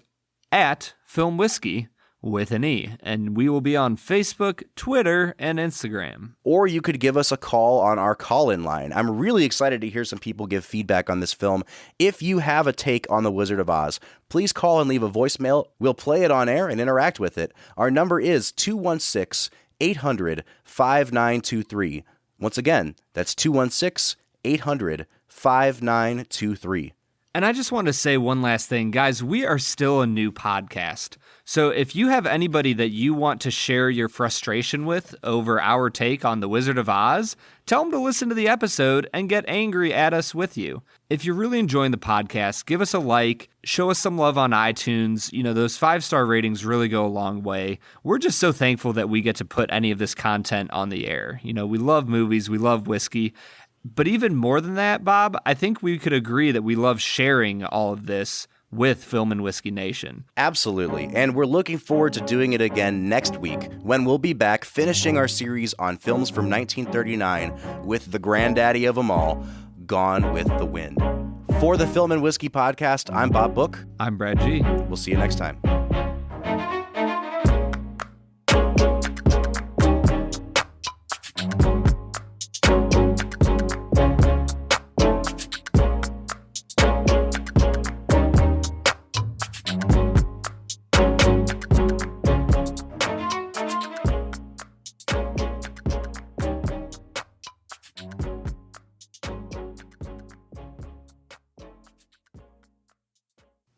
[SPEAKER 2] at Film Whiskey with an E, and we will be on Facebook, Twitter, and Instagram.
[SPEAKER 3] Or you could give us a call on our call-in line. I'm really excited to hear some people give feedback on this film. If you have a take on The Wizard of Oz, please call and leave a voicemail. We'll play it on air and interact with it. Our number is 216-800-5923. Once again, that's 216-800-5923. 5923.
[SPEAKER 2] And I just want to say one last thing. Guys, we are still a new podcast. So if you have anybody that you want to share your frustration with over our take on The Wizard of Oz, tell them to listen to the episode and get angry at us with you. If you're really enjoying the podcast, give us a like, show us some love on iTunes. You know, those 5-star ratings really go a long way. We're just so thankful that we get to put any of this content on the air. You know, we love movies, we love whiskey. But even more than that, Bob, I think we could agree that we love sharing all of this with Film and Whiskey Nation.
[SPEAKER 3] Absolutely. And we're looking forward to doing it again next week when we'll be back finishing our series on films from 1939 with the granddaddy of them all, Gone with the Wind. For the Film and Whiskey Podcast, I'm Bob Book.
[SPEAKER 2] I'm Brad G.
[SPEAKER 3] We'll see you next time.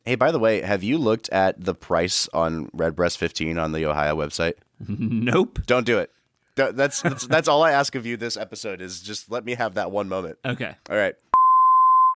[SPEAKER 3] Hey, by the way, have you looked at the price on Redbreast 15 on the Ohio website?
[SPEAKER 2] Nope.
[SPEAKER 3] Don't do it. That's all I ask of you this episode is just let me have that one moment.
[SPEAKER 2] Okay.
[SPEAKER 3] All right.